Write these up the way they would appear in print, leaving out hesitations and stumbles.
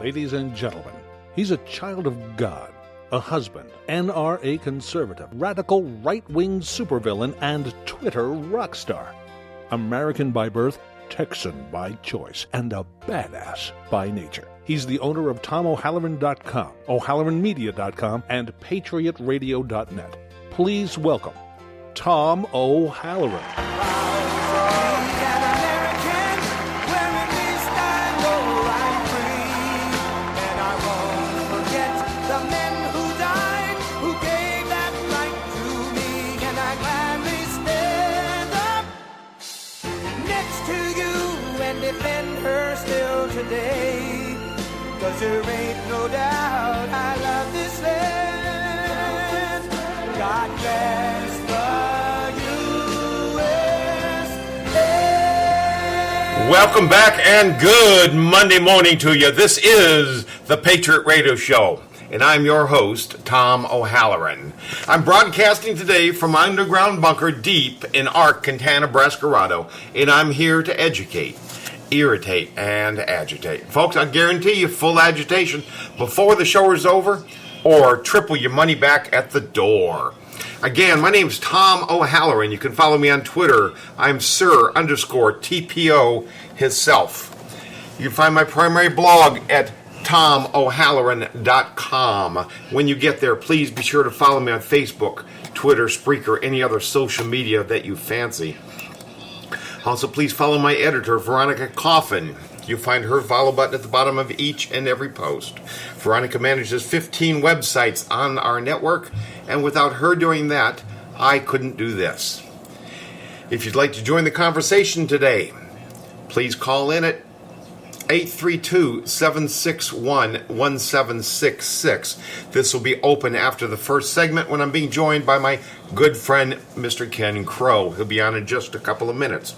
Ladies and gentlemen, he's a child of God, a husband, NRA conservative, radical right-wing supervillain, and Twitter rock star. American by birth, Texan by choice, and a badass by nature. He's the owner of TomO'Halloran.com, O'HalloranMedia.com, and PatriotRadio.net. Please welcome Tom O'Halloran. Today, 'cause there ain't no doubt I love this land. God bless the USA. Welcome back and good Monday morning to you. This is the Patriot Radio Show, and I'm your host, Tom O'Halloran. I'm broadcasting today from my underground bunker deep in Arkansas, Nebraska, and I'm here to educate, irritate, and agitate. Folks, I guarantee you full agitation before the show is over, or triple your money back at the door. Again, my name's Tom O'Halloran. You can follow me on Twitter. I'm Sir_TPO himself. You can find my primary blog at TomO'Halloran.com. When you get there, please be sure to follow me on Facebook, Twitter, Spreaker, any other social media that you fancy. Also, please follow my editor, Veronica Coffin. You'll find her follow button at the bottom of each and every post. Veronica manages 15 websites on our network, and without her doing that, I couldn't do this. If you'd like to join the conversation today, please call in at 832-761-1766. This will be open after the first segment when I'm being joined by my good friend, Mr. Ken Crow. He'll be on in just a couple of minutes.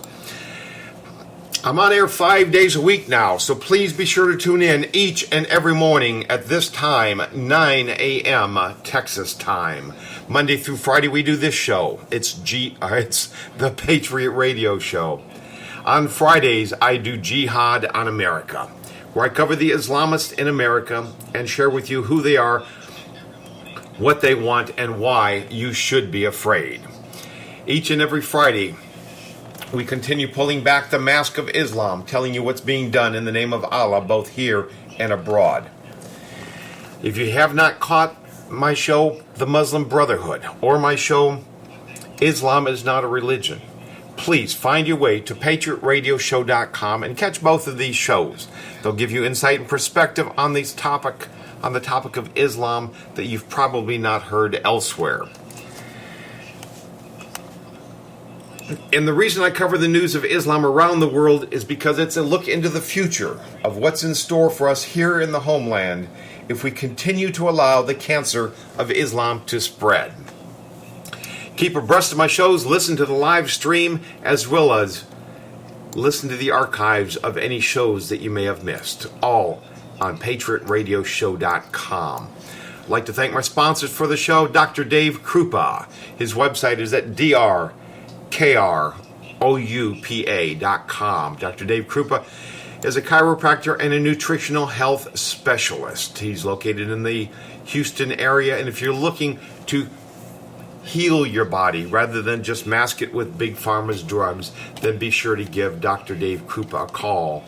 I'm on air 5 days a week now, so please be sure to tune in each and every morning at this time, 9 a.m. Texas time. Monday through Friday we do this show. It's the Patriot Radio Show. On Fridays, I do Jihad on America, where I cover the Islamists in America and share with you who they are, what they want, and why you should be afraid. Each and every Friday, we continue pulling back the mask of Islam, telling you what's being done in the name of Allah, both here and abroad. If you have not caught my show, The Muslim Brotherhood, or my show, Islam is Not a Religion, please find your way to PatriotRadioShow.com and catch both of these shows. They'll give you insight and perspective on the topic of Islam that you've probably not heard elsewhere. And the reason I cover the news of Islam around the world is because it's a look into the future of what's in store for us here in the homeland if we continue to allow the cancer of Islam to spread. Keep abreast of my shows, listen to the live stream, as well as listen to the archives of any shows that you may have missed, all on PatriotRadioShow.com. I'd like to thank my sponsors for the show, Dr. Dave Krupa. His website is at drkroupa.com. Dr. Dave Krupa is a chiropractor and a nutritional health specialist. He's located in the Houston area, and if you're looking to heal your body rather than just mask it with Big Pharma's drugs, then be sure to give Dr. Dave Krupa a call.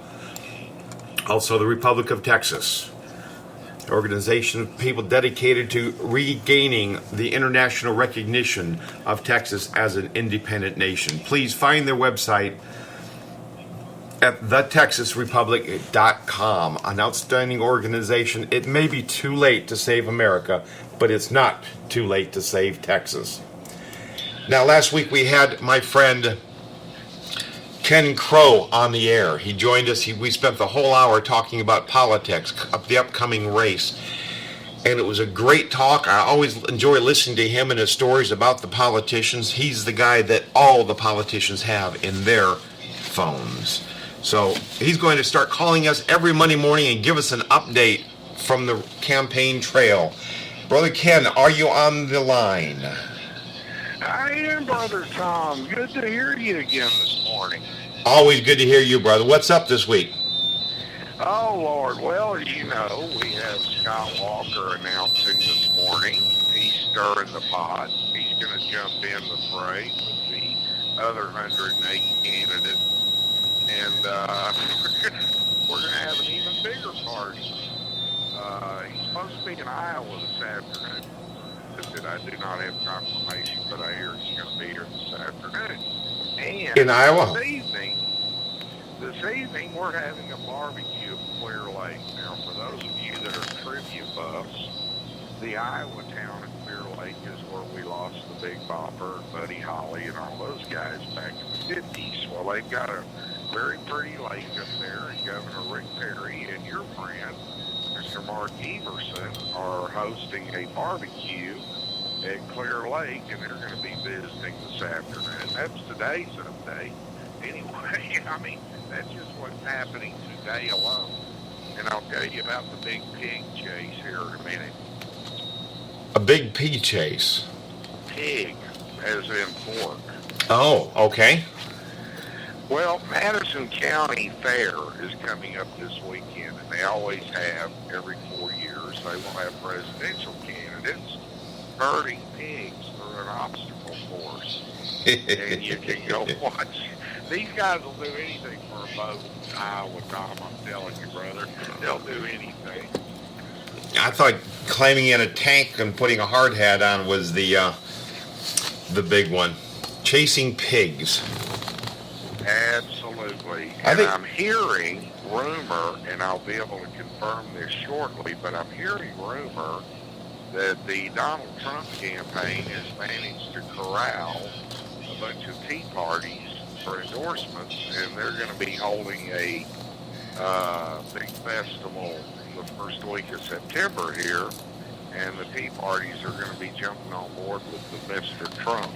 Also, the Republic of Texas, an organization of people dedicated to regaining the international recognition of Texas as an independent nation. Please find their website at thetexasrepublic.com, an outstanding organization. It may be too late to save America, but it's not too late to save Texas. Now, last week we had my friend Ken Crow on the air. He joined us. We spent the whole hour talking about politics, the upcoming race. And it was a great talk. I always enjoy listening to him and his stories about the politicians. He's the guy that all the politicians have in their phones. So he's going to start calling us every Monday morning and give us an update from the campaign trail. Brother Ken, are you on the line? I am, Brother Tom. Good to hear you again this morning. Always good to hear you, brother. What's up this week? Oh, Lord. Well, you know, we have Skywalker announcing this morning. He's stirring the pot. He's going to jump in the fray with the other 108 candidates. And we're going to have an even bigger party. He's supposed to be in Iowa this afternoon. I do not have confirmation, but I hear he's going to be here this afternoon. And In Iowa? This evening, we're having a barbecue at Clear Lake. Now, for those of you that are trivia buffs, the Iowa town of Clear Lake is where we lost the Big Bopper, Buddy Holly, and all those guys back in the 50s. Well, they've got a very pretty lake up there, and Governor Rick Perry and your friend, Mr. Mark Everson, are hosting a barbecue at Clear Lake, and they're going to be visiting this afternoon. That's today's update. Anyway, I mean, that's just what's happening today alone. And I'll tell you about the big pig chase here in a minute. A big pea chase. Pig, as in pork. Oh, okay. Well, Madison County Fair is coming up this weekend, and they always have every 4 years. They will have presidential candidates herding pigs through an obstacle course. And you can go watch. These guys will do anything for a vote in Iowa, Tom. I'm telling you, brother. They'll do anything. I thought climbing in a tank and putting a hard hat on was the big one. Chasing pigs. Absolutely. And I'm hearing rumor, and I'll be able to confirm this shortly, but I'm hearing rumor that the Donald Trump campaign has managed to corral a bunch of Tea Parties for endorsements, and they're going to be holding a big festival the first week of September here, and the Tea Parties are going to be jumping on board with the Mr. Trump.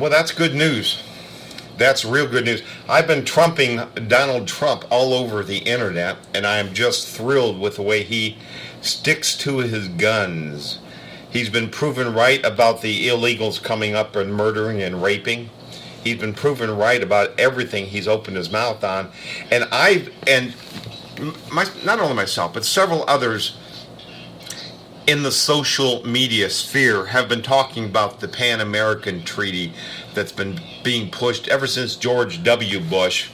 Well, that's good news. That's real good news. I've been trumping Donald Trump all over the internet, and I am just thrilled with the way he sticks to his guns. He's been proven right about the illegals coming up and murdering and raping. He's been proven right about everything he's opened his mouth on. And not only myself, but several others in the social media sphere have been talking about the Pan-American Treaty that's been being pushed ever since George W. Bush,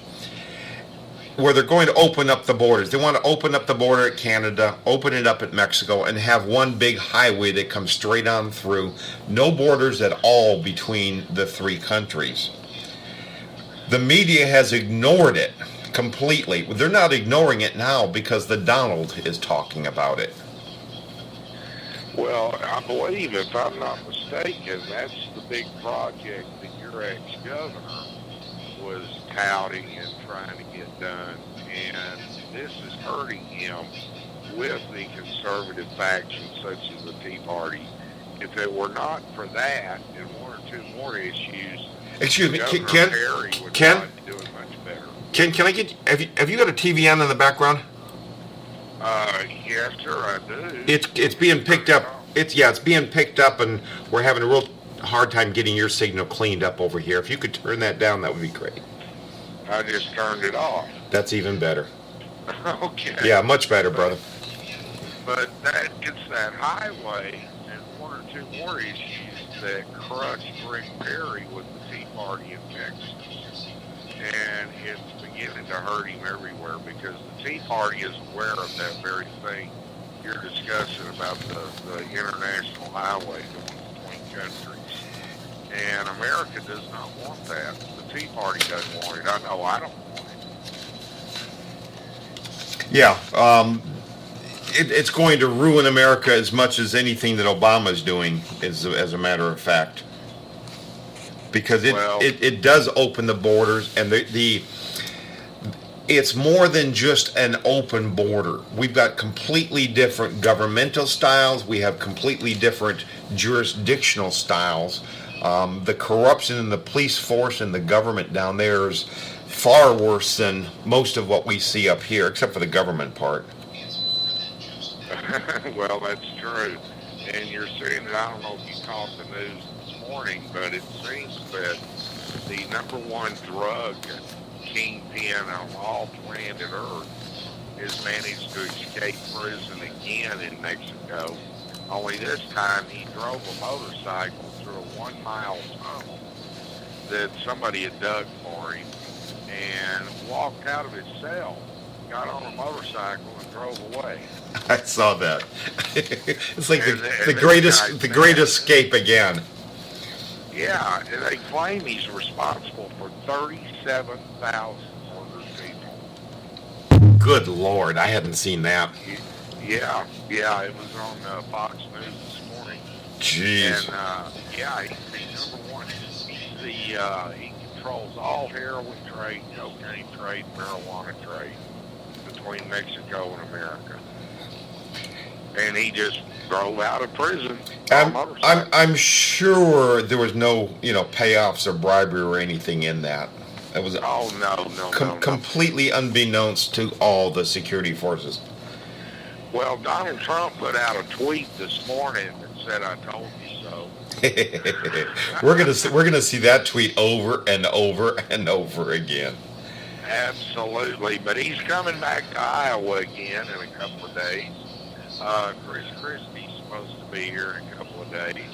where they're going to open up the borders. They want to open up the border at Canada, open it up at Mexico, and have one big highway that comes straight on through. No borders at all between the three countries. The media has ignored it completely. They're not ignoring it now because the Donald is talking about it. Well, I believe, if I'm not mistaken, that's the big project that your ex-governor was touting and trying to get done, and this is hurting him with the conservative faction such as the Tea Party. If it were not for that and one or two more issues, excuse me, Governor Ken? Perry would Ken? not be doing much better. Ken, can I get? Have you got a TV on in the background? Yes, sir, I do. It's being picked up. It's being picked up, and we're having a real hard time getting your signal cleaned up over here. If you could turn that down, that would be great. I just turned it off. That's even better. Okay. Yeah, much better, brother. But it's that highway and one or two more issues that crushed Rick Perry with the Tea Party in Texas. And it's beginning to hurt him everywhere because the Tea Party is aware of that very thing you're discussing about the international highway going between countries. And America does not want that. The Tea Party doesn't want it. I know I don't want it. Yeah, it's going to ruin America as much as anything that Obama's doing, as a matter of fact. Because it does open the borders, and it's more than just an open border. We've got completely different governmental styles. We have completely different jurisdictional styles. The corruption in the police force and the government down there is far worse than most of what we see up here, except for the government part. Well, that's true. And you're seeing it, I don't know if you caught the news this morning, but it seems that the number one drug kingpin on all planet Earth has managed to escape prison again in Mexico. Only this time he drove a motorcycle through a 1-mile tunnel that somebody had dug for him and walked out of his cell, got on a motorcycle and drove away. I saw that. It's like And the great escape again. Yeah, and they claim he's responsible for 37,000 murdered people. Good Lord, I hadn't seen that. Yeah, it was on Fox News this morning. Jeez. And he's number one. He controls all heroin trade, cocaine trade, marijuana trade between Mexico and America. And he just drove out of prison on a motorcycle. I'm sure there was no payoffs or bribery or anything in that. It was no. completely unbeknownst to all the security forces. Well, Donald Trump put out a tweet this morning that said, "I told you so." We're gonna see that tweet over and over and over again. Absolutely, but he's coming back to Iowa again in a couple of days. Chris Christie's supposed to be here in a couple of days.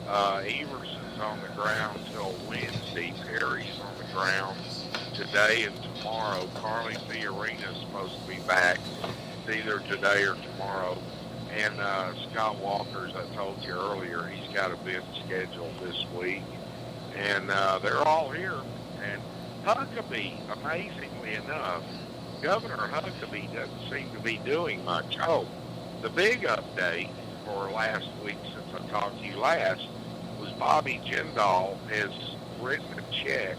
Everson's on the ground till Wednesday. Perry's on the ground today and tomorrow. Carly Fiorina's supposed to be back either today or tomorrow. And Scott Walker, as I told you earlier, he's got a bench scheduled this week. And they're all here. And Huckabee, amazingly enough, Governor Huckabee doesn't seem to be doing much. Oh, the big update for last week since I talked to you last was Bobby Jindal has written a check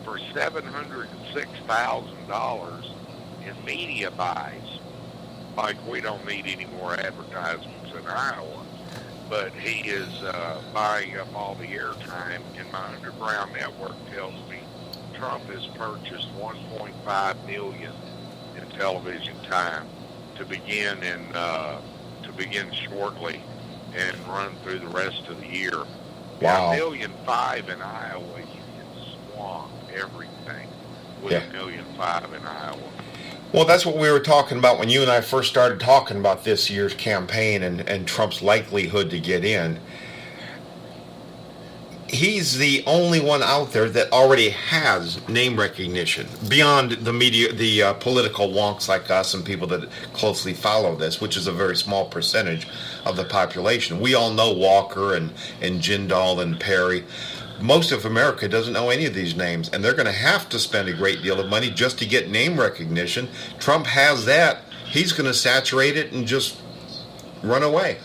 for $706,000 in media buys. Like, we don't need any more advertisements in Iowa. But he is buying up all the airtime, and my underground network tells me Trump has purchased $1.5 million in television time to begin shortly and run through the rest of the year. Wow. $1.5 million in Iowa, you can swamp everything with $1.5 million in Iowa. Well, that's what we were talking about when you and I first started talking about this year's campaign and Trump's likelihood to get in. He's the only one out there that already has name recognition beyond the media, the political wonks like us and people that closely follow this, which is a very small percentage of the population. We all know Walker and Jindal and Perry. Most of America doesn't know any of these names, and they're going to have to spend a great deal of money just to get name recognition. Trump has that. He's going to saturate it and just run away.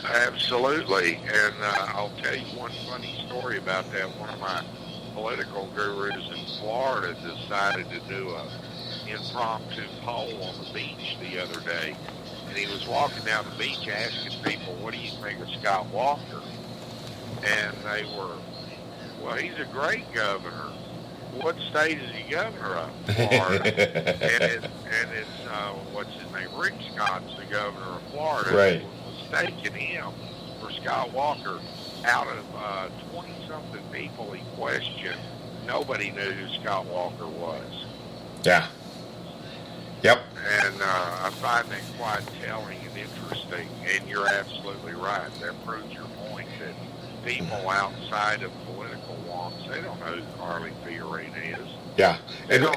Absolutely, and I'll tell you one funny story about that. One of my political gurus in Florida decided to do an impromptu poll on the beach the other day, and he was walking down the beach asking people, "What do you think of Scott Walker?" And they were, "Well, he's a great governor. What state is he governor of?" Florida. and it's what's his name? Rick Scott's the governor of Florida. Right. Mistaken him for Scott Walker. Out of 20-something people he questioned, nobody knew who Scott Walker was. Yeah. Yep. And I find that quite telling and interesting. And you're absolutely right. That proves your point that people outside of political wonks, they don't know who Carly Fiorina is. Yeah. They don't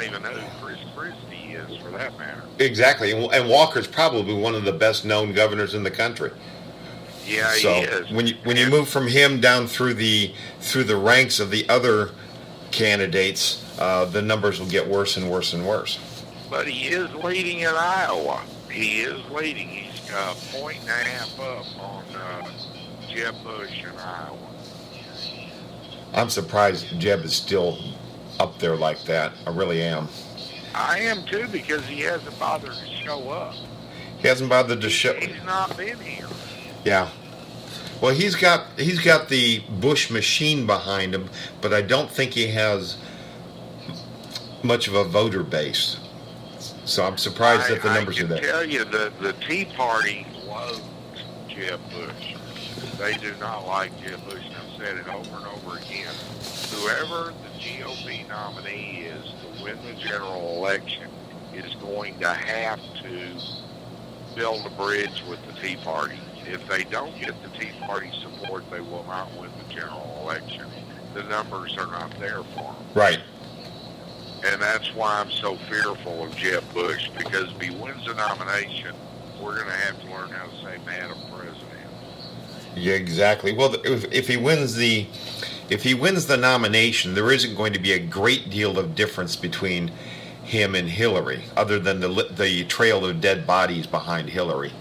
even know who Chris Christie is, for that matter. Exactly. And Walker's probably one of the best known governors in the country. Yeah, so he is. When you move from him down through the ranks of the other candidates, the numbers will get worse and worse and worse. But he is leading in Iowa. He is leading. He's a point and a half up on Jeb Bush in Iowa. I'm surprised Jeb is still up there like that. I really am. I am too, because he hasn't bothered to show up. He hasn't bothered to show. He's not been here. Yeah. Well, he's got the Bush machine behind him, but I don't think he has much of a voter base. So I'm surprised that the numbers are there. I can tell you that the Tea Party loves Jeb Bush. They do not like Jeb Bush. I've said it over and over again. Whoever the GOP nominee is to win the general election is going to have to build a bridge with the Tea Party. If they don't get the Tea Party support, they will not win the general election. The numbers are not there for them. Right. And that's why I'm so fearful of Jeb Bush, because if he wins the nomination, we're going to have to learn how to say Madam President. Yeah, exactly. Well, if he wins the nomination, there isn't going to be a great deal of difference between him and Hillary, other than the trail of dead bodies behind Hillary.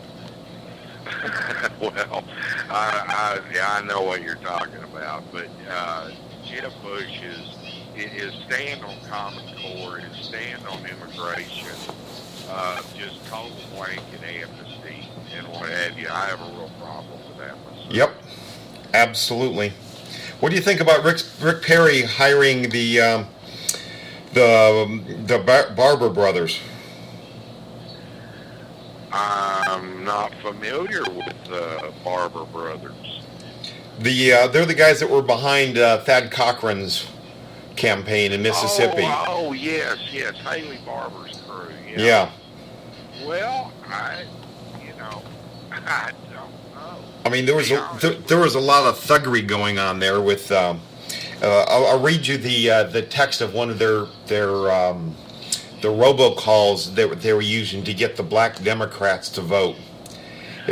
Well, I know what you're talking about, but Jeb Bush is stand on Common Core, his stand on immigration, just total blanket amnesty and what have you. I have a real problem with that myself. Yep, absolutely. What do you think about Rick Perry hiring the Barber brothers? I'm not familiar with the Barber brothers. They're the guys that were behind Thad Cochran's campaign in Mississippi. Oh yes, Haley Barber's crew. Yeah. Well, I don't know. I mean, there was a lot of thuggery going on there with. I'll read you the text of one of their the robocalls that they were using to get the black Democrats to vote.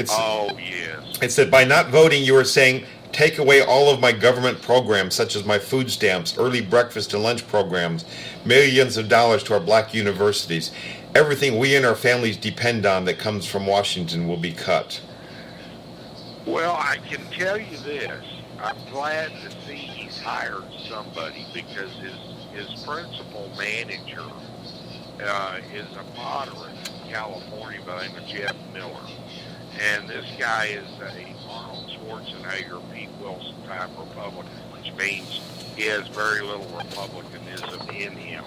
Oh yes. It said, by not voting, you are saying, take away all of my government programs, such as my food stamps, early breakfast and lunch programs, millions of dollars to our black universities. Everything we and our families depend on that comes from Washington will be cut. Well, I can tell you this. I'm glad to see he's hired somebody, because his principal manager is a moderate in California by the name of Jeff Miller. And this guy is a Arnold Schwarzenegger, Pete Wilson type Republican, which means he has very little Republicanism in him.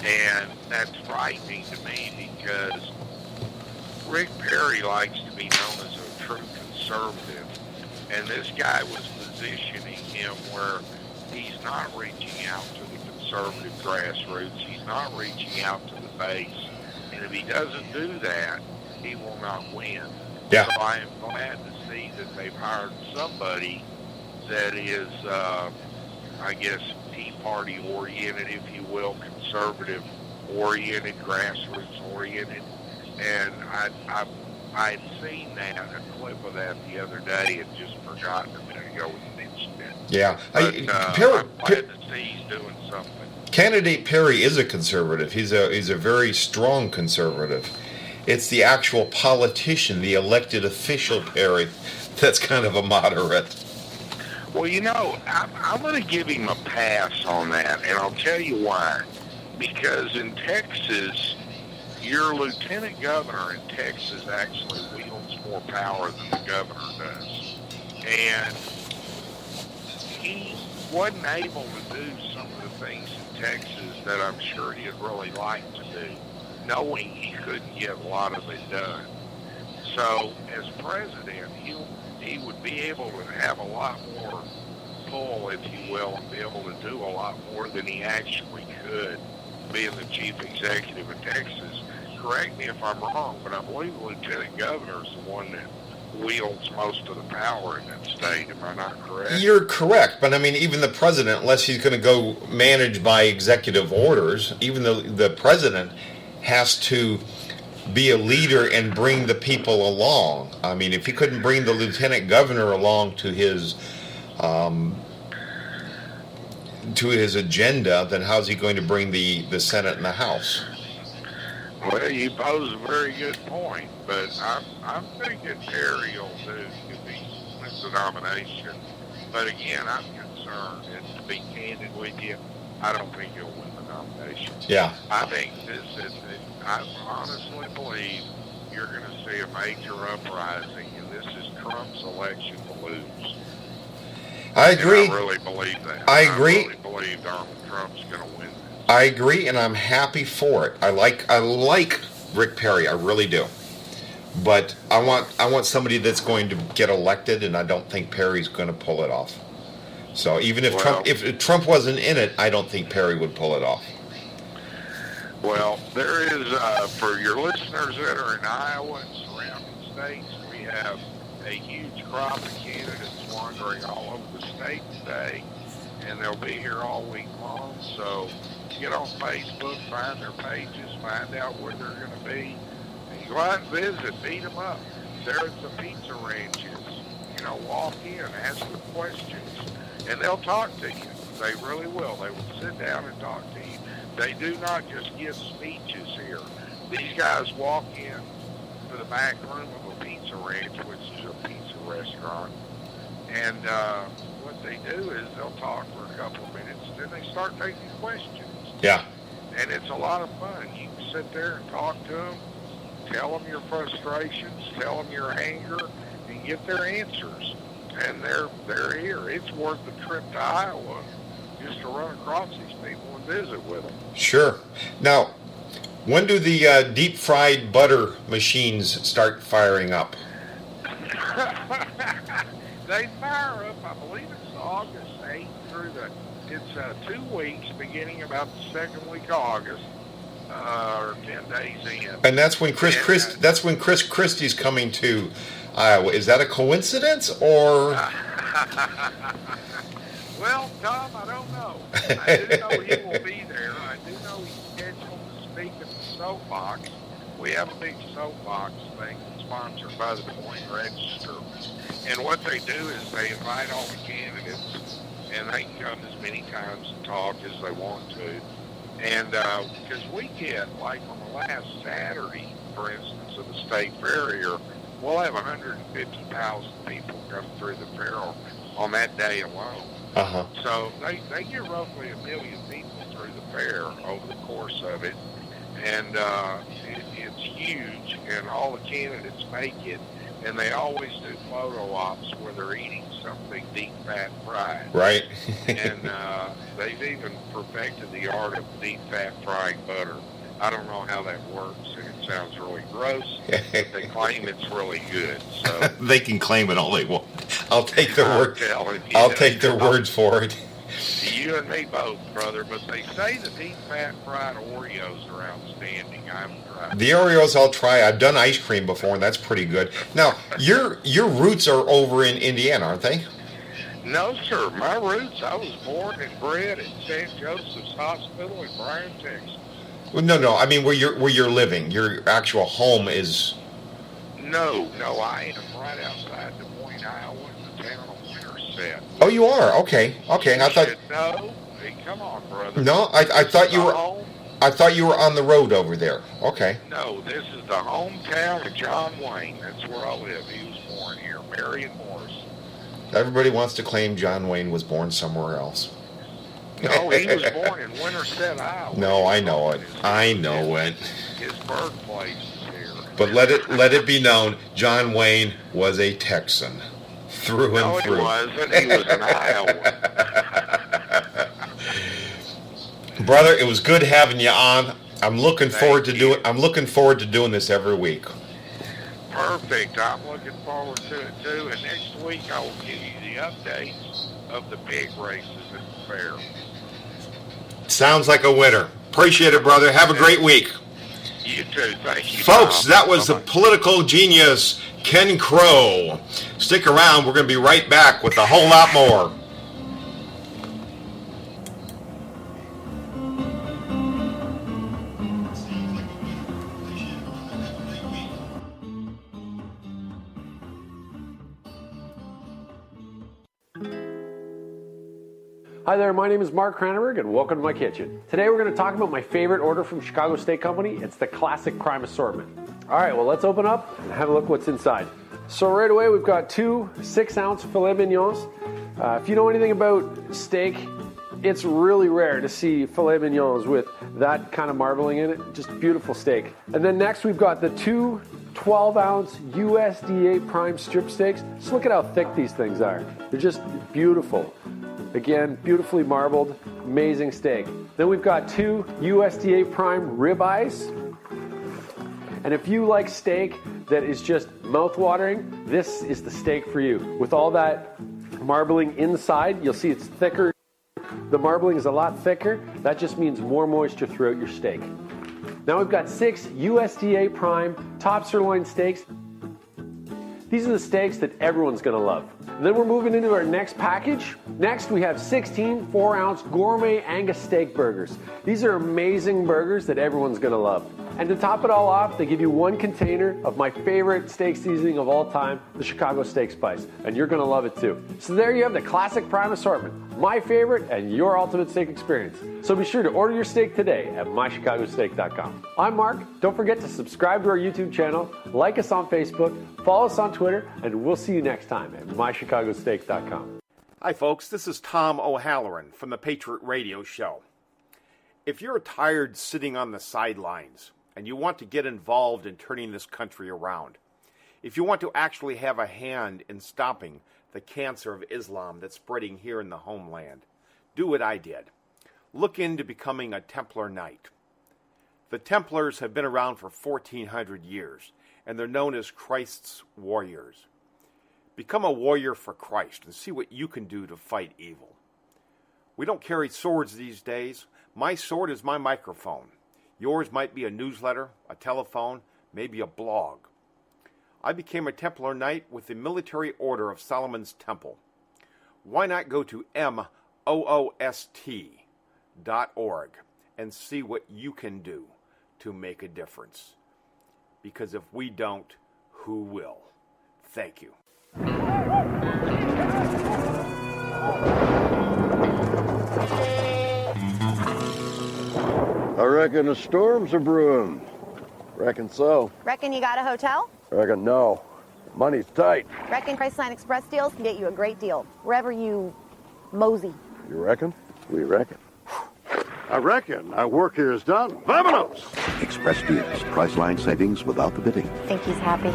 And that's frightening to me, because Rick Perry likes to be known as a true conservative. And this guy was positioning him where he's not reaching out to the conservative grassroots. He's not reaching out to the base. And if he doesn't do that, he will not win. Yeah. So I am glad to see that they've hired somebody that is, I guess, Tea Party oriented, if you will, conservative oriented, grassroots oriented. And I'd seen that, a clip of that the other day, and just forgotten a minute ago we mentioned it. Yeah. But I'm glad to see he's doing something. Candidate Perry is a conservative. He's a very strong conservative. It's the actual politician, the elected official Perry, that's kind of a moderate. Well, I'm going to give him a pass on that, and I'll tell you why. Because in Texas, your lieutenant governor in Texas actually wields more power than the governor does. And he wasn't able to do some of the things in Texas that I'm sure he'd really like to do, knowing he couldn't get a lot of it done. So as president, he would be able to have a lot more pull, if you will, and be able to do a lot more than he actually could being the chief executive of Texas. Correct me if I'm wrong, but I believe the lieutenant governor is the one that wields most of the power in that state. Am I not correct? You're correct, but I mean, even the president, unless he's going to go manage by executive orders, even the president has to be a leader and bring the people along. I mean, if he couldn't bring the lieutenant governor along to his agenda, then how's he going to bring the Senate and the House? Well, you pose a very good point, but I'm thinking Perry will do if he wins the nomination. But again, I'm concerned, and to be candid with you, I don't think he'll win the nomination. Yeah. I think I honestly believe you're going to see a major uprising, and this is Trump's election to lose. I agree. And I really believe that. I agree. I really believe Donald Trump's going to win this. I agree, and I'm happy for it. I like Rick Perry, I really do. But I want somebody that's going to get elected, and I don't think Perry's going to pull it off. So even if Trump wasn't in it, I don't think Perry would pull it off. Well, there is, for your listeners that are in Iowa and surrounding states, we have a huge crop of candidates wandering all over the state today, and they'll be here all week long. So get on Facebook, find their pages, find out where they're going to be, and go out and visit, meet them up. There at the pizza ranches. Walk in, ask them questions, and they'll talk to you. They really will. They will sit down and talk to you. They do not just give speeches here. These guys walk in to the back room of a pizza ranch, which is a pizza restaurant, and what they do is they'll talk for a couple of minutes, then they start taking questions. Yeah. And it's a lot of fun. You can sit there and talk to them, tell them your frustrations, tell them your anger, and get their answers. And they're here. It's worth the trip to Iowa just to run across these people and visit with them. Sure. Now, when do the deep fried butter machines start firing up? They fire up, I believe it's August 8th through it's 2 weeks, beginning about the second week of August, or 10 days in. And that's when Chris Christie's coming to Iowa. Is that a coincidence, or? Well, Tom, I don't know. I do know he will be there. I do know he's scheduled to speak at the Soapbox. We have a big Soapbox thing sponsored by the Des Moines Register. And what they do is they invite all the candidates, and they can come as many times and talk as they want to. And because we get, like on the last Saturday, for instance, of the state fair here, we'll have 150,000 people come through the fair on that day alone. Uh-huh. So they get roughly 1 million people through the fair over the course of it. And it's huge, and all the candidates make it. And they always do photo ops where they're eating something deep fat fried. Right. And they've even perfected the art of deep fat frying butter. I don't know how that works. It sounds really gross, but they claim it's really good. So they can claim it all they want. I'll take their word. I'll take their words for it. You and me both, brother. But they say the deep fat fried Oreos are outstanding. The Oreos I'll try. I've done ice cream before, and that's pretty good. Now, your roots are over in Indiana, aren't they? No, sir. My roots, I was born and bred at St. Joseph's Hospital in Bryan, Texas. Well, no. I mean, where you're living, your actual home is. No. I am right outside Des Moines, Iowa, in the town of Winterset. Oh, you are. Okay. I thought. No. Hey, come on, brother. No, I thought you were. Home. I thought you were on the road over there. Okay. No, this is the hometown of John Wayne. That's where I live. He was born here, Marion Morris. Everybody wants to claim John Wayne was born somewhere else. No, he was born in Winterset, Iowa. No, I know it. I know it. His birthplace is here. But let it be known, John Wayne was a Texan, through and through. No, he wasn't. He was an Iowan. Brother, it was good having you on. I'm looking forward to doing this every week. Perfect. I'm looking forward to it too. And next week I will give you the updates of the big races at the fair. Sounds like a winner. Appreciate it, brother. Have a great week. You too. Thank you, folks. Tom. That was Bye-bye. the political genius Ken Crow. Stick around. We're going to be right back with a whole lot more. Hi there, my name is Mark Cranenberg and welcome to my kitchen. Today we're going to talk about my favorite order from Chicago Steak Company. It's the classic prime assortment. All right, well, let's open up and have a look what's inside. So right away we've got 2 6-ounce filet mignons. If you know anything about steak, it's really rare to see filet mignons with that kind of marbling in it. Just beautiful steak. And then next we've got the 2 12-ounce USDA prime strip steaks. Just look at how thick these things are. They're just beautiful. Again, beautifully marbled, amazing steak. Then we've got 2 USDA prime ribeyes. And if you like steak that is just mouth-watering, this is the steak for you. With all that marbling inside, you'll see it's thicker. The marbling is a lot thicker. That just means more moisture throughout your steak. Now we've got 6 USDA prime top sirloin steaks. These are the steaks that everyone's gonna love. Then we're moving into our next package. Next, we have 16 4-ounce gourmet Angus steak burgers. These are amazing burgers that everyone's gonna love. And to top it all off, they give you 1 container of my favorite steak seasoning of all time, the Chicago Steak Spice. And you're gonna love it too. So there you have the classic prime assortment, my favorite and your ultimate steak experience. So be sure to order your steak today at mychicagosteak.com. I'm Mark. Don't forget to subscribe to our YouTube channel, like us on Facebook, follow us on Twitter, and we'll see you next time at mychicagosteak.com. Hi, folks. This is Tom O'Halloran from the Patriot Radio Show. If you're tired sitting on the sidelines and you want to get involved in turning this country around, if you want to actually have a hand in stopping the cancer of Islam that's spreading here in the homeland, do what I did. Look into becoming a Templar Knight. The Templars have been around for 1,400 years, and they're known as Christ's warriors. Become a warrior for Christ and see what you can do to fight evil. We don't carry swords these days. My sword is my microphone. Yours might be a newsletter, a telephone, maybe a blog. I became a Templar Knight with the Military Order of Solomon's Temple. Why not go to moost.org and see what you can do to make a difference? Because if we don't, who will? Thank you. I reckon a storm's a brewing. Reckon so. Reckon you got a hotel? Reckon no. Money's tight. Reckon Priceline Express deals can get you a great deal, wherever you mosey. You reckon? We reckon. I reckon our work here is done. Vamonos! Express deals. Priceline savings without the bidding. Think he's happy?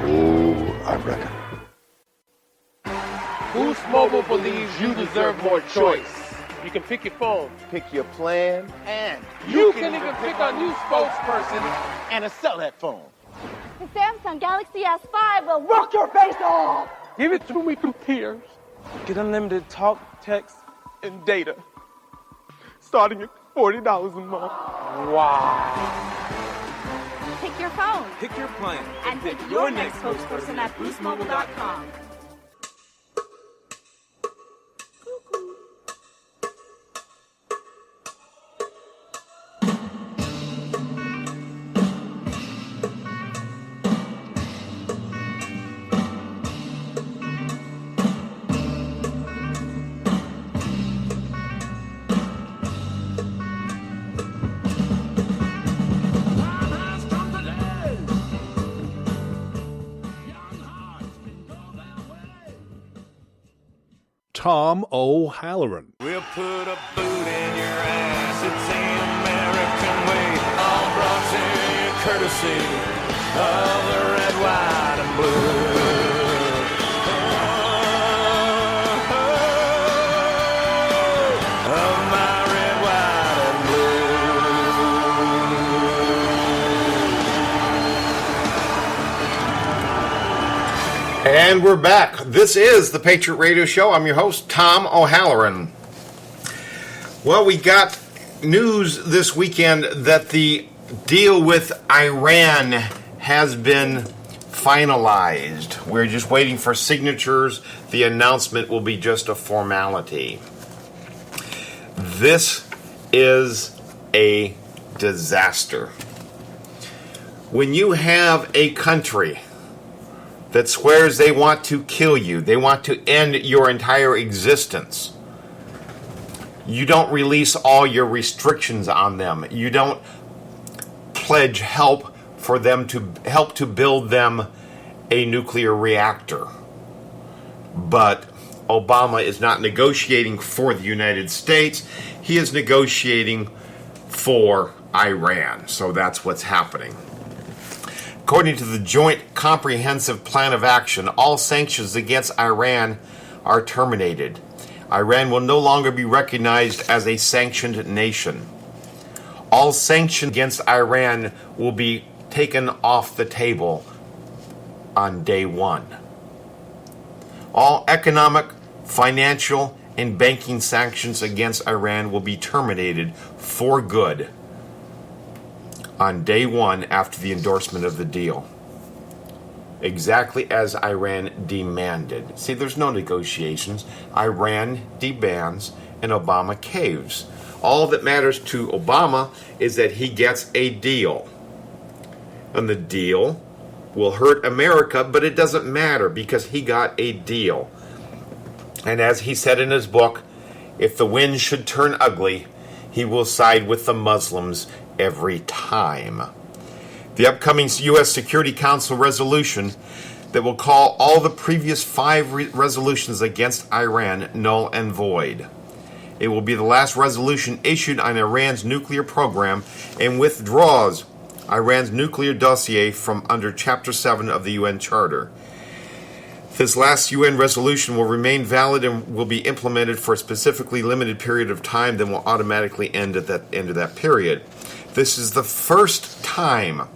Oh, I reckon. Boost Mobile believes you deserve more choice. You can pick your phone, pick your plan, and you can even pick a new spokesperson and to sell that phone. The Samsung Galaxy S5 will rock your face off! Give it to me through tears. Get unlimited talk, text, and data. Starting at $40 a month. Wow. Pick your phone. Pick your plan. And pick your next spokesperson at boostmobile.com. Tom O'Halloran. We'll put a boot in your ass. It's the American way. All brought to you courtesy of the red, white, and blue. Of my red, white, and blue. And we're back. This is the Patriot Radio Show. I'm your host, Tom O'Halloran. Well, we got news this weekend that the deal with Iran has been finalized. We're just waiting for signatures. The announcement will be just a formality. This is a disaster. When you have a country that swears they want to kill you, they want to end your entire existence, you don't release all your restrictions on them. You don't pledge help for them to help to build them a nuclear reactor. But Obama is not negotiating for the United States. He is negotiating for Iran. So that's what's happening. According to the Joint Comprehensive Plan of Action, all sanctions against Iran are terminated. Iran will no longer be recognized as a sanctioned nation. All sanctions against Iran will be taken off the table on day one. All economic, financial, and banking sanctions against Iran will be terminated for good on day one after the endorsement of the deal. Exactly as Iran demanded. See, there's no negotiations. Iran demands and Obama caves. All that matters to Obama is that he gets a deal. And the deal will hurt America, but it doesn't matter because he got a deal. And as he said in his book, if the wind should turn ugly, he will side with the Muslims every time. The upcoming U.S. Security Council resolution that will call all the previous 5 resolutions against Iran null and void. It will be the last resolution issued on Iran's nuclear program and withdraws Iran's nuclear dossier from under Chapter 7 of the UN Charter. This last UN resolution will remain valid and will be implemented for a specifically limited period of time, then will automatically end at that end of that period. This is the first time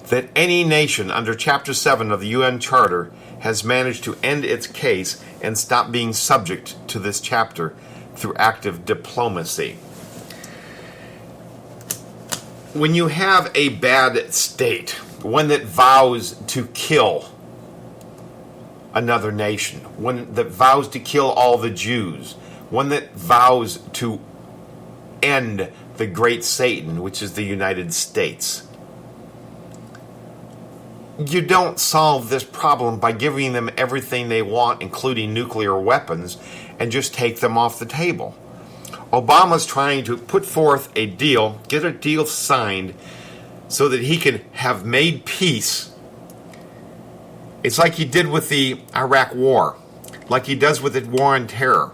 that any nation under Chapter 7 of the UN Charter has managed to end its case and stop being subject to this chapter through active diplomacy. When you have a bad state, one that vows to kill another nation, one that vows to kill all the Jews, one that vows to end the great Satan, which is the United States, you don't solve this problem by giving them everything they want, including nuclear weapons, and just take them off the table. Obama's trying to put forth a deal, get a deal signed, so that he can have made peace. It's like he did with the Iraq War, like he does with the war on terror.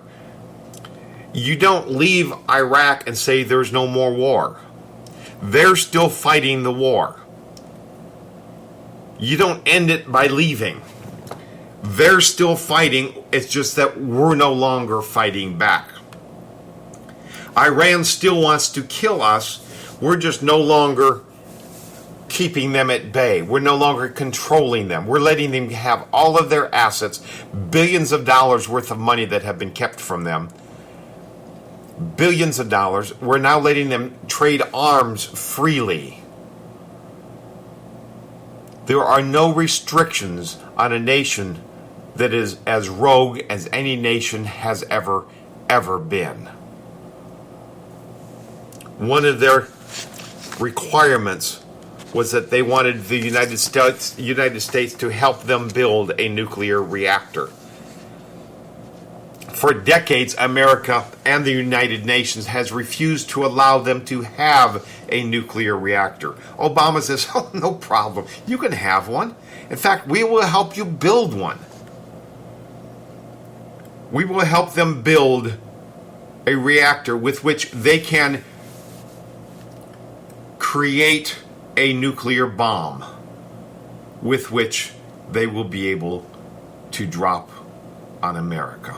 You don't leave Iraq and say there's no more war. They're still fighting the war. You don't end it by leaving. They're still fighting, it's just that we're no longer fighting back. Iran still wants to kill us, we're just no longer keeping them at bay. We're no longer controlling them. We're letting them have all of their assets, billions of dollars worth of money that have been kept from them. Billions of dollars. We're now letting them trade arms freely. There are no restrictions on a nation that is as rogue as any nation has ever been. One of their requirements was that they wanted the United States to help them build a nuclear reactor. For decades, America and the United Nations has refused to allow them to have a nuclear reactor. Obama says, oh, no problem. You can have one. In fact, we will help you build one. We will help them build a reactor with which they can create a nuclear bomb with which they will be able to drop on America.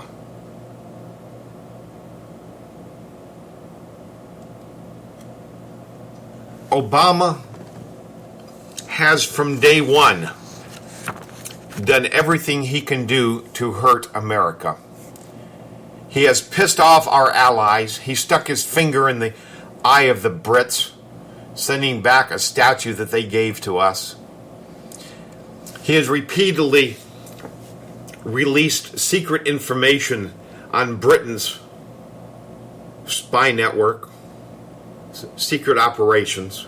Obama has from day one done everything he can do to hurt America. He has pissed off our allies. He stuck his finger in the eye of the Brits, sending back a statue that they gave to us. He has repeatedly released secret information on Britain's spy network, secret operations.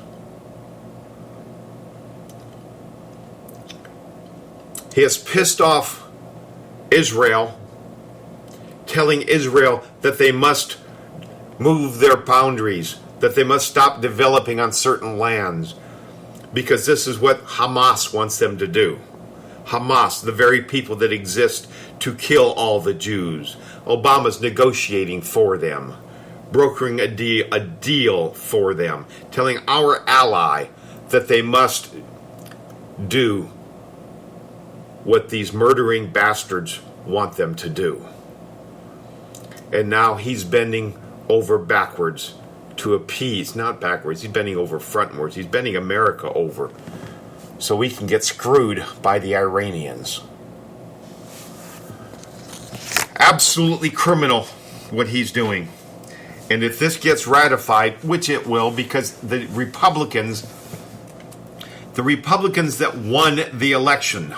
He has pissed off Israel, telling Israel that they must move their boundaries, that they must stop developing on certain lands, because this is what Hamas wants them to do. Hamas, the very people that exist to kill all the Jews. Obama's negotiating for them, brokering a deal for them, telling our ally that they must do what these murdering bastards want them to do. And now he's bending over backwards to appease, not backwards, he's bending over frontwards, he's bending America over so we can get screwed by the Iranians. Absolutely criminal what he's doing. And if this gets ratified, which it will, because the Republicans that won the election,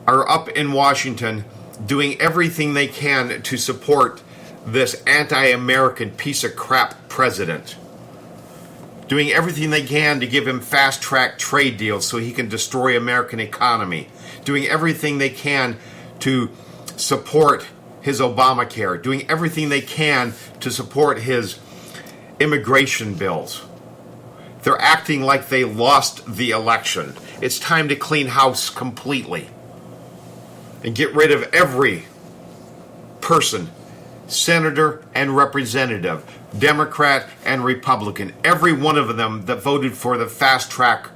are up in Washington doing everything they can to support this anti-American piece of crap president. Doing everything they can to give him fast-track trade deals so he can destroy American economy. Doing everything they can to support his Obamacare. Doing everything they can to support his immigration bills. They're acting like they lost the election. It's time to clean house completely and get rid of every person, senator and representative, Democrat and Republican. Every one of them that voted for the fast track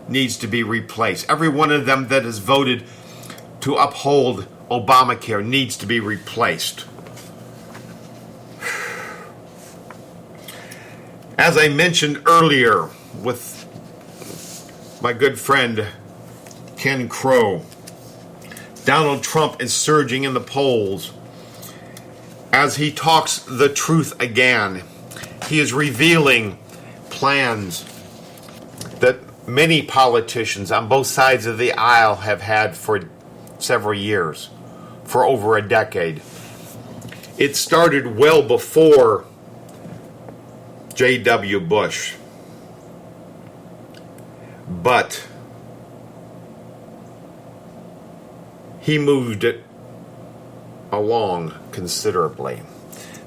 needs to be replaced. Every one of them that has voted to uphold Obamacare needs to be replaced. As I mentioned earlier with my good friend Ken Crow, Donald Trump is surging in the polls. As he talks the truth again, he is revealing plans that many politicians on both sides of the aisle have had for several years, for over a decade. It started well before J.W. Bush, but he moved it along considerably.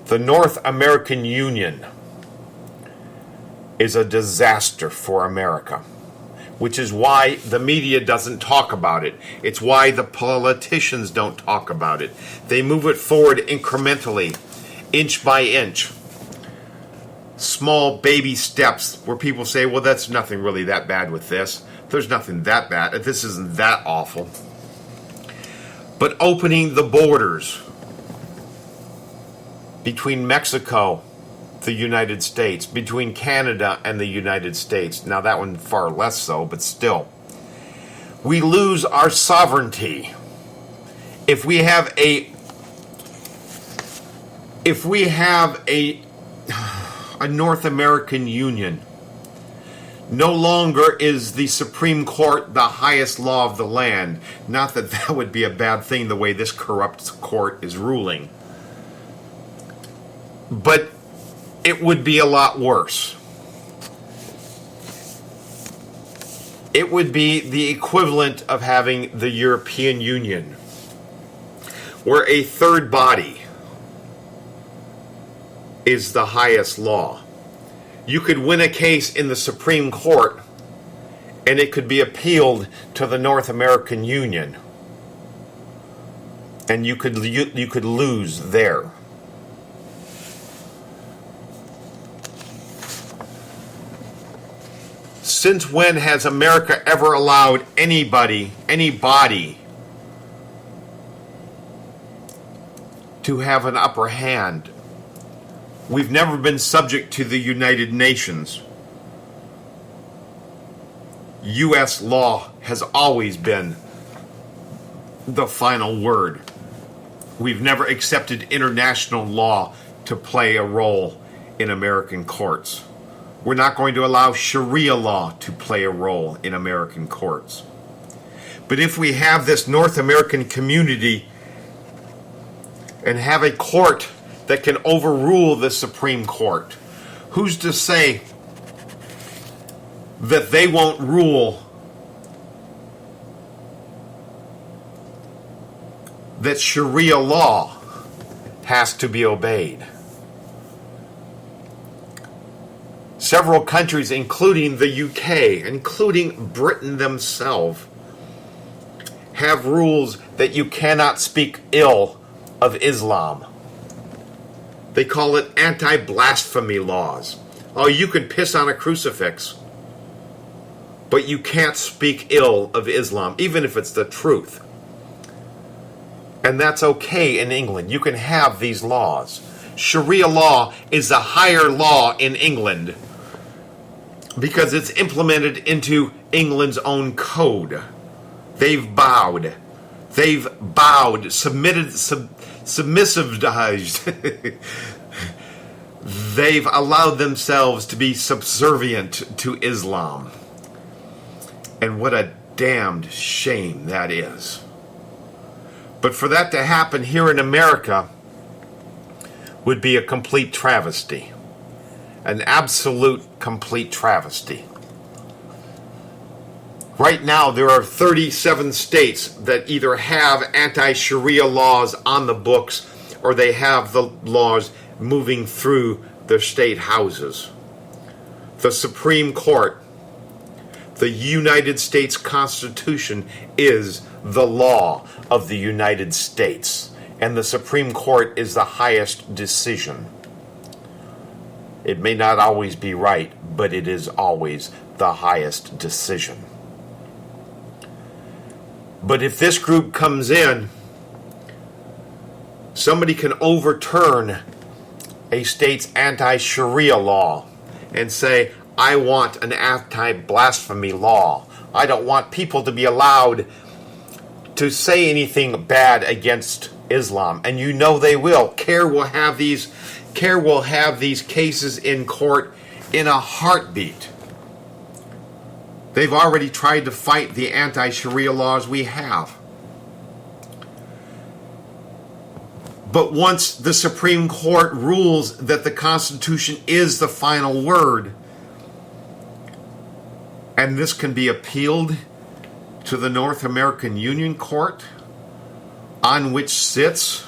The North American Union is a disaster for America, which is why the media doesn't talk about it. It's why the politicians don't talk about it. They move it forward incrementally, inch by inch. Small baby steps where people say, well, that's nothing really that bad with this. There's nothing that bad. This isn't that awful. But opening the borders between Mexico, the United States, between Canada and the United States. Now that one far less so, but still. We lose our sovereignty. If we have a North American Union, no longer is the Supreme Court the highest law of the land. Not that that would be a bad thing the way this corrupt court is ruling. But it would be a lot worse. It would be the equivalent of having the European Union, where a third body is the highest law. You could win a case in the Supreme Court and it could be appealed to the North American Union, and you could lose there. Since when has America ever allowed anybody to have an upper hand? We've never been subject to the United Nations. U.S. law has always been the final word. We've never accepted international law to play a role in American courts. We're not going to allow Sharia law to play a role in American courts. But if we have this North American community and have a court that can overrule the Supreme Court, who's to say that they won't rule that Sharia law has to be obeyed? Several countries, including the UK, including Britain themselves, have rules that you cannot speak ill of Islam. They call it anti-blasphemy laws. Oh, you can piss on a crucifix, but you can't speak ill of Islam, even if it's the truth. And that's okay in England. You can have these laws. Sharia law is the higher law in England because it's implemented into England's own code. They've bowed They've bowed, submissivized. They've allowed themselves to be subservient to Islam. And what a damned shame that is. But for that to happen here in America would be a complete travesty. An absolute complete travesty. Right now, there are 37 states that either have anti-Sharia laws on the books or they have the laws moving through their state houses. The Supreme Court, the United States Constitution, is the law of the United States, and the Supreme Court is the highest decision. It may not always be right, but it is always the highest decision. But if this group comes in, somebody can overturn a state's anti-Sharia law and say, I want an anti-blasphemy law. I don't want people to be allowed to say anything bad against Islam. And you know they will. CARE will have these cases in court in a heartbeat. They've already tried to fight the anti-Sharia laws we have. But once the Supreme Court rules that the Constitution is the final word, and this can be appealed to the North American Union Court, on which sits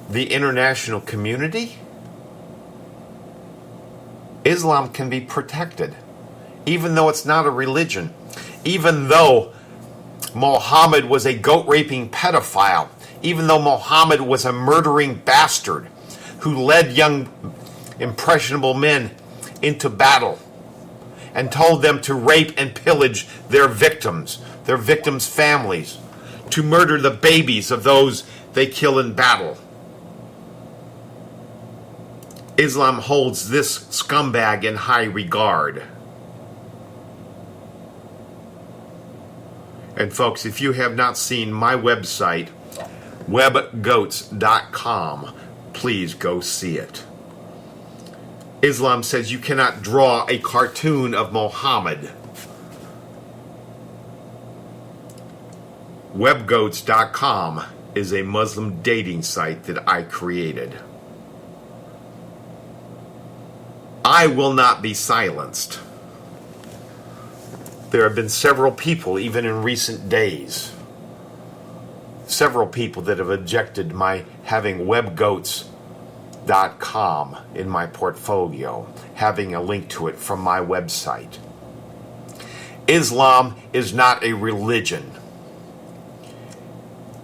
the international community, Islam can be protected. Even though it's not a religion, even though Muhammad was a goat-raping pedophile, even though Muhammad was a murdering bastard who led young, impressionable men into battle and told them to rape and pillage their victims' families, to murder the babies of those they kill in battle. Islam holds this scumbag in high regard. And folks, if you have not seen my website, webgoats.com, please go see it. Islam says you cannot draw a cartoon of Muhammad. Webgoats.com is a Muslim dating site that I created. I will not be silenced. There have been several people, even in recent days, several people that have objected my having webgoats.com in my portfolio, having a link to it from my website. Islam is not a religion.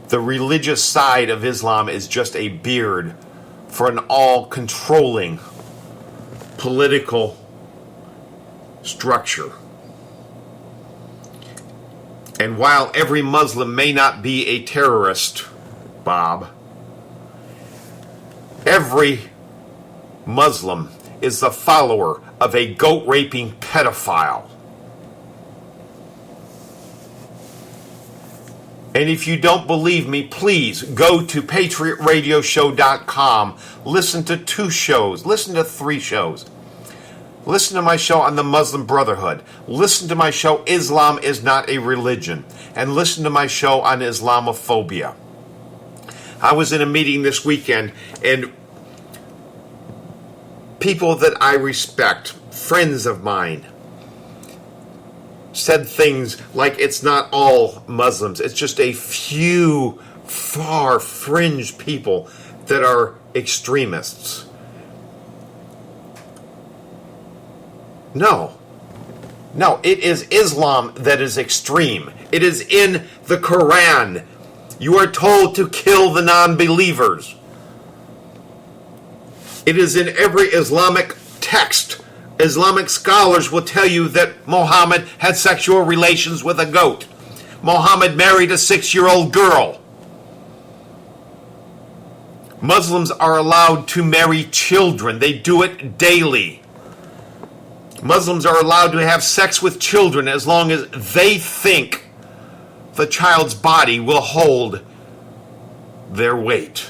The religious side of Islam is just a beard for an all-controlling political structure. And while every Muslim may not be a terrorist, Bob, every Muslim is the follower of a goat-raping pedophile. And if you don't believe me, please go to patriotradioshow.com. Listen to 2 shows. Listen to 3 shows. Listen to my show on the Muslim Brotherhood. Listen to my show, Islam is Not a Religion. And listen to my show on Islamophobia. I was in a meeting this weekend, and people that I respect, friends of mine, said things like it's not all Muslims. It's just a few far fringe people that are extremists. No, it is Islam that is extreme. It is in the Quran. You are told to kill the non-believers. It is in every Islamic text. Islamic scholars will tell you that Muhammad had sexual relations with a goat. Muhammad married a 6-year-old girl. Muslims are allowed to marry children. They do it daily. Muslims are allowed to have sex with children as long as they think the child's body will hold their weight.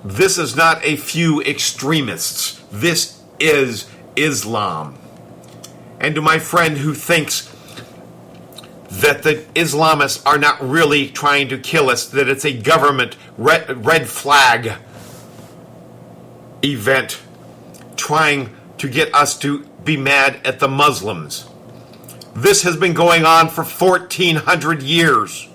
This is not a few extremists. This is Islam. And to my friend who thinks that the Islamists are not really trying to kill us, that it's a government red flag event trying to get us to be mad at the Muslims. This has been going on for 1,400 years.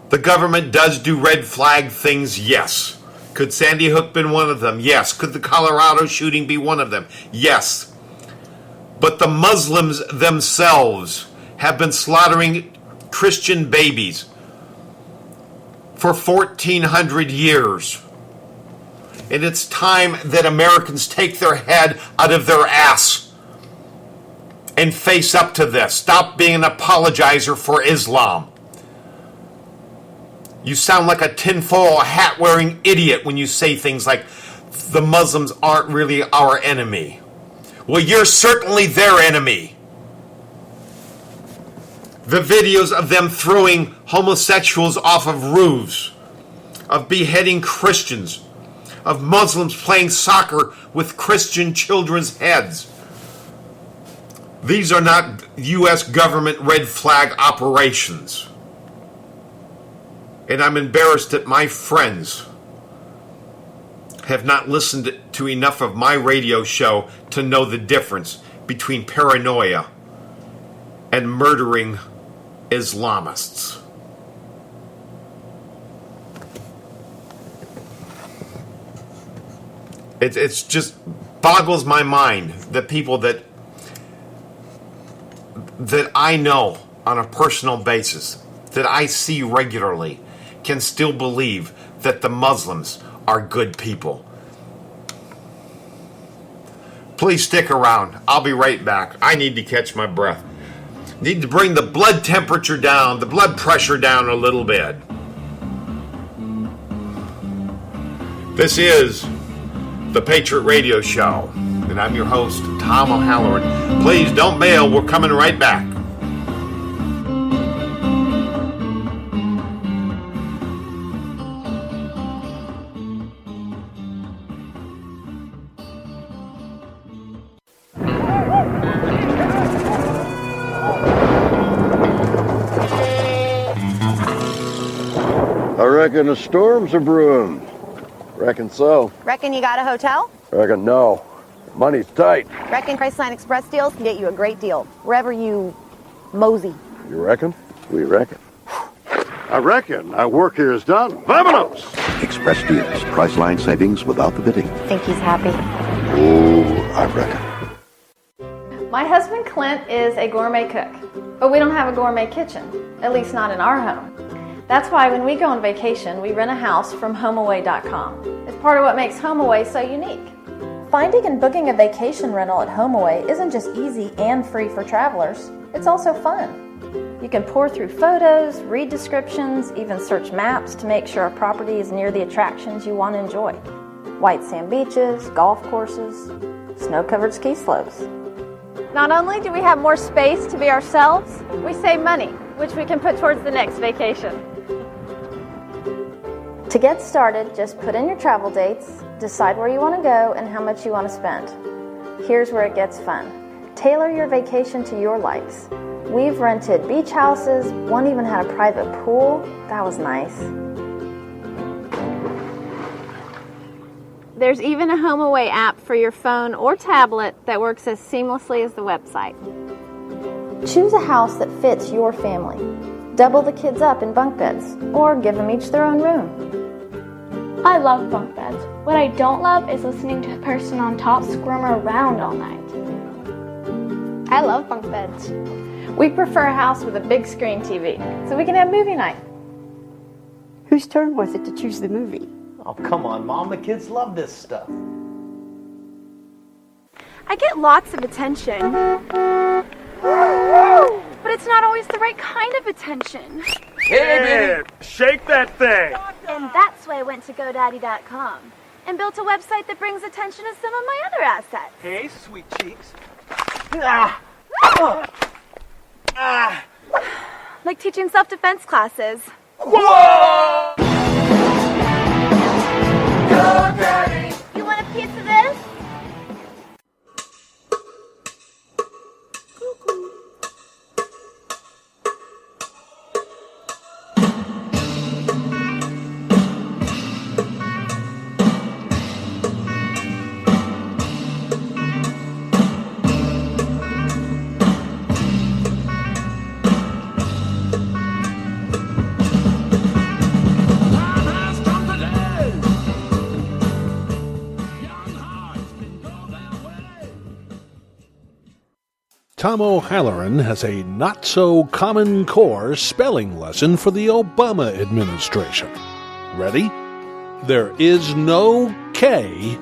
The government does do red flag things, yes. Could Sandy Hook been one of them? Yes. Could the Colorado shooting be one of them? Yes. But the Muslims themselves have been slaughtering Christian babies for 1,400 years. And it's time that Americans take their head out of their ass and face up to this. Stop being an apologizer for Islam. You sound like a tinfoil hat wearing idiot when you say things like, the Muslims aren't really our enemy. Well, you're certainly their enemy. The videos of them throwing homosexuals off of roofs, of beheading Christians, of Muslims playing soccer with Christian children's heads. These are not U.S. government red flag operations. And I'm embarrassed that my friends have not listened to enough of my radio show to know the difference between paranoia and murdering Islamists. It's just boggles my mind that people that I know on a personal basis, that I see regularly, can still believe that the Muslims are good people. Please stick around. I'll be right back. I need to catch my breath. Need to bring the blood temperature down, the blood pressure down a little bit. This is the Patriot Radio Show, and I'm your host, Tom O'Halloran. Please don't bail. We're coming right back. I reckon the storms are brewing. Reckon so. Reckon you got a hotel? Reckon no. Money's tight. Reckon Priceline Express deals can get you a great deal wherever you mosey. You reckon? We reckon. I reckon our work here is done. Vamonos! Express deals. Priceline savings without the bidding. Think he's happy? Oh, I reckon. My husband Clint is a gourmet cook, but we don't have a gourmet kitchen, at least not in our home. That's why when we go on vacation, we rent a house from HomeAway.com. It's part of what makes HomeAway so unique. Finding and booking a vacation rental at HomeAway isn't just easy and free for travelers, it's also fun. You can pour through photos, read descriptions, even search maps to make sure a property is near the attractions you want to enjoy. White sand beaches, golf courses, snow-covered ski slopes. Not only do we have more space to be ourselves, we save money, which we can put towards the next vacation. To get started, just put in your travel dates, decide where you want to go and how much you want to spend. Here's where it gets fun. Tailor your vacation to your likes. We've rented beach houses, one even had a private pool. That was nice. There's even a HomeAway app for your phone or tablet that works as seamlessly as the website. Choose a house that fits your family. Double the kids up in bunk beds, or give them each their own room. I love bunk beds. What I don't love is listening to the person on top squirm around all night. I love bunk beds. We prefer a house with a big screen TV, so we can have movie night. Whose turn was it to choose the movie? Oh, come on, Mom. The kids love this stuff. I get lots of attention. But it's not always the right kind of attention. Hey, baby, shake that thing. And that's why I went to GoDaddy.com and built a website that brings attention to some of my other assets. Hey, sweet cheeks. Like teaching self-defense classes. Whoa! You want a piece of this? Tom O'Halloran has a not-so-common core spelling lesson for the Obama administration. Ready? There is no K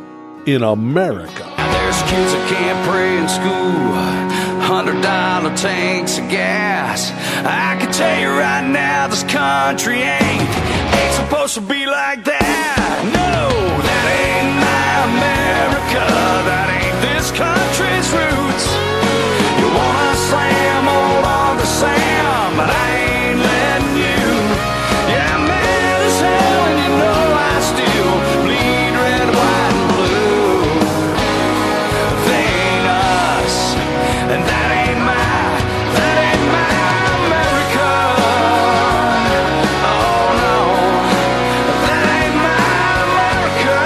in America. There's kids that can't pray in school, $100 tanks of gas. I can tell you right now, this country ain't supposed to be like that. No, that ain't my America. That ain't this country's roots. You wanna slam all on the Sam, but I ain't letting you. Yeah, I'm mad as hell, and you know I still bleed red, white, and blue. They ain't us, and that ain't my America. Oh no, that ain't my America.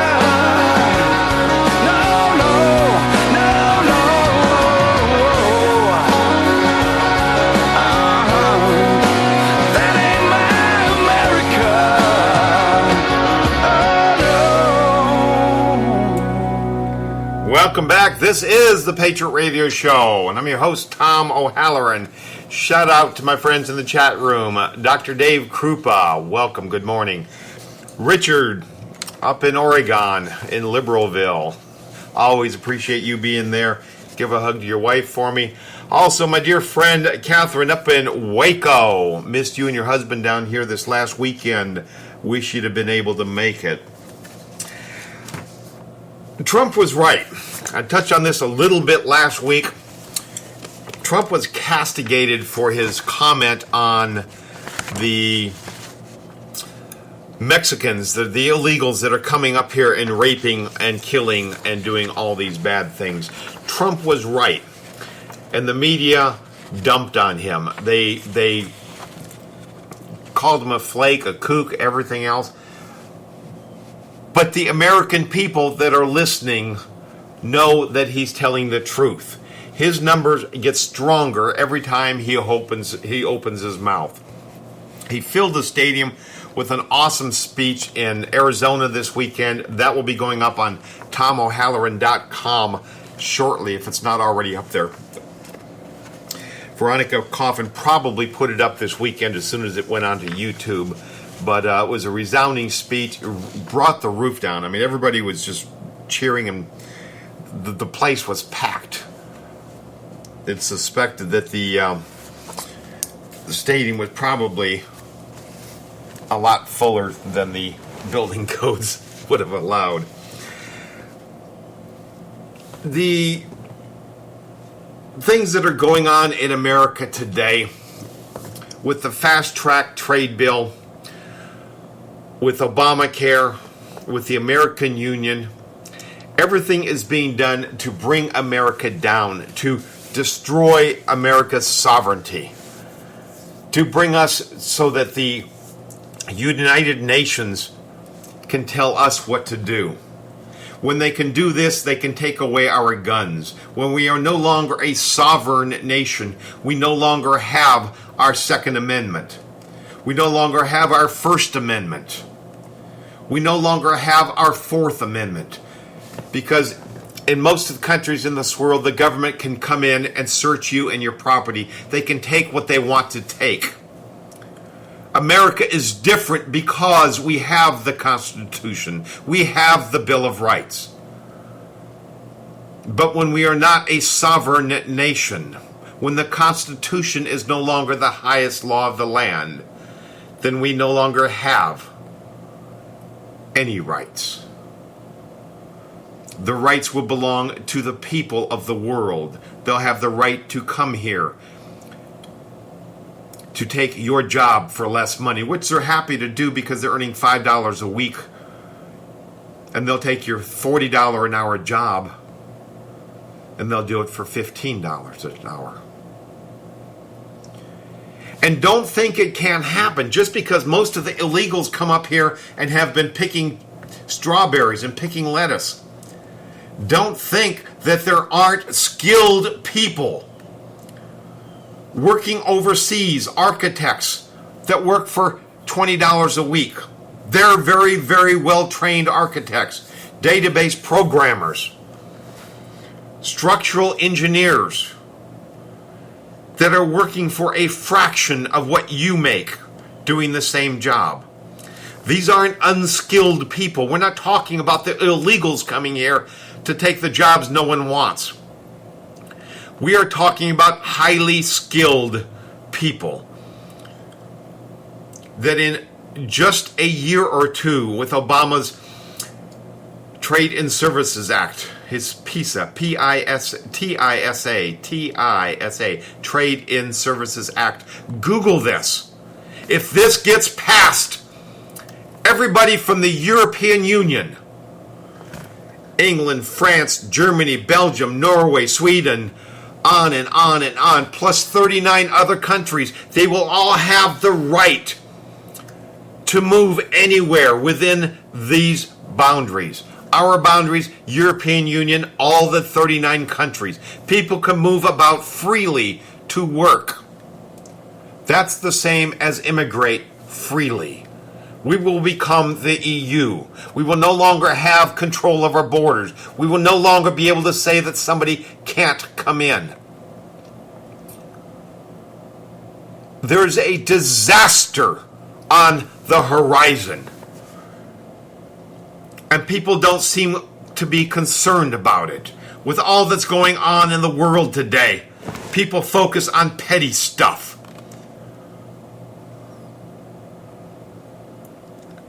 No, no, no, no. That ain't my America. Oh no. Welcome back. This is the Patriot Radio Show, and I'm your host, Tom O'Halloran. Shout out to my friends in the chat room. Dr. Dave Krupa, welcome, good morning. Richard, up in Oregon, in Liberalville. Always appreciate you being there. Give a hug to your wife for me. Also, my dear friend, Catherine, up in Waco. Missed you and your husband down here this last weekend. Wish you'd have been able to make it. Trump was right. I touched on this a little bit last week. Trump was castigated for his comment on the Mexicans, the illegals that are coming up here and raping and killing and doing all these bad things. Trump was right. And the media dumped on him. They called him a flake, a kook, everything else. But the American people that are listening know that he's telling the truth. His numbers get stronger every time he opens his mouth. He filled the stadium with an awesome speech in Arizona this weekend. That will be going up on TomO'Halloran.com shortly, if it's not already up there. Veronica Coffin probably put it up this weekend as soon as it went onto YouTube. But it was a resounding speech. It brought the roof down. I mean, everybody was just cheering him. The place was packed. It's suspected that the stadium was probably a lot fuller than the building codes would have allowed. The things that are going on in America today with the fast-track trade bill, with Obamacare, with the American Union, everything is being done to bring America down, to destroy America's sovereignty, to bring us so that the United Nations can tell us what to do. When they can do this, they can take away our guns. When we are no longer a sovereign nation, we no longer have our Second Amendment. We no longer have our First Amendment. We no longer have our Fourth Amendment. Because in most of the countries in this world, the government can come in and search you and your property. They can take what they want to take. America is different because we have the Constitution. We have the Bill of Rights. But when we are not a sovereign nation, when the Constitution is no longer the highest law of the land, then we no longer have any rights. The rights will belong to the people of the world. They'll have the right to come here to take your job for less money, which they're happy to do because they're earning $5 a week. And they'll take your $40 an hour job and they'll do it for $15 an hour. And don't think it can't happen. Just because most of the illegals come up here and have been picking strawberries and picking lettuce, don't think that there aren't skilled people working overseas, architects that work for $20 a week. They're very, very well-trained architects, database programmers, structural engineers that are working for a fraction of what you make doing the same job. These aren't unskilled people. We're not talking about the illegals coming here to take the jobs no one wants. We are talking about highly skilled people that in just a year or two with Obama's Trade in Services Act, his PISA, T-I-S-A, Trade in Services Act. Google this. If this gets passed, everybody from the European Union, England, France, Germany, Belgium, Norway, Sweden, on and on and on, plus 39 other countries, they will all have the right to move anywhere within these boundaries. Our boundaries, European Union, all the 39 countries. People can move about freely to work. That's the same as immigrate freely. We will become the EU. We will no longer have control of our borders. We will no longer be able to say that somebody can't come in. There's a disaster on the horizon. And people don't seem to be concerned about it. With all that's going on in the world today, people focus on petty stuff.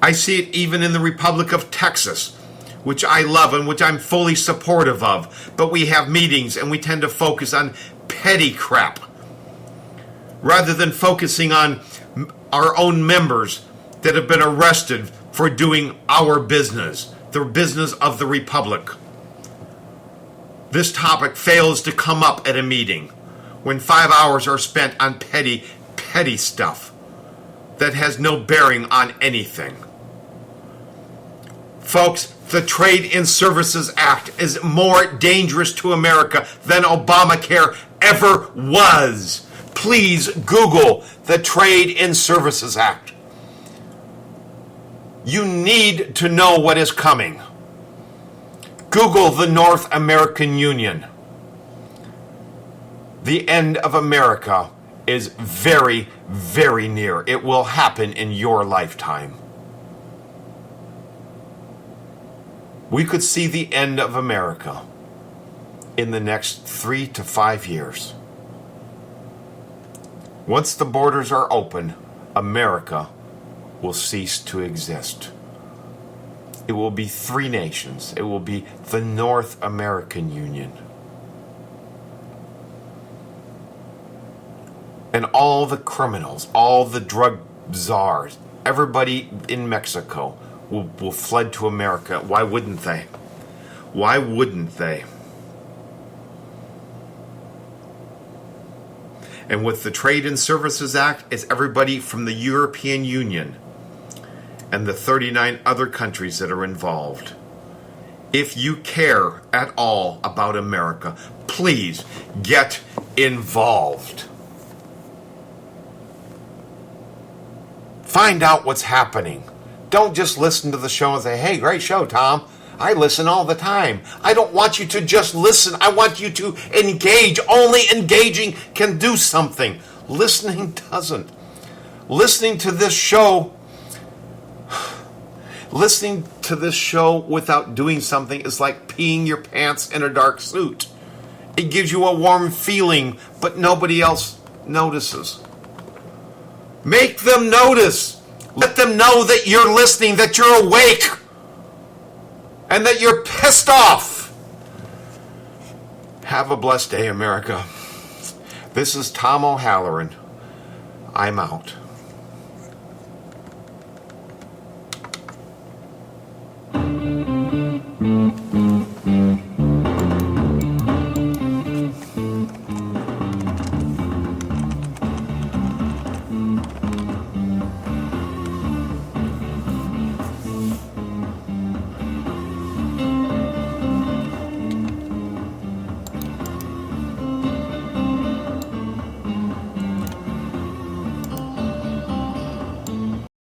I see it even in the Republic of Texas, which I love and which I'm fully supportive of. But we have meetings and we tend to focus on petty crap rather than focusing on our own members that have been arrested for doing our business, the business of the Republic. This topic fails to come up at a meeting when 5 hours are spent on petty stuff that has no bearing on anything. Folks, the Trade in Services Act is more dangerous to America than Obamacare ever was. Please Google the Trade in Services Act. You need to know what is coming. Google the North American Union. The end of America is very, very near. It will happen in your lifetime. We could see the end of America in the next 3 to 5 years. Once the borders are open, America will cease to exist. It will be 3 nations. It will be the North American Union. And all the criminals, all the drug czars, everybody in Mexico will fled to America. Why wouldn't they? Why wouldn't they? And with the Trade in Services Act, it's everybody from the European Union and the 39 other countries that are involved. If you care at all about America, please get involved. Find out what's happening. Don't just listen to the show and say, hey, great show, Tom. I listen all the time. I don't want you to just listen. I want you to engage. Only engaging can do something. Listening doesn't. Listening to this show without doing something is like peeing your pants in a dark suit. It gives you a warm feeling, but nobody else notices. Make them notice. Let them know that you're listening, that you're awake, and that you're pissed off. Have a blessed day, America. This is Tom O'Halloran. I'm out.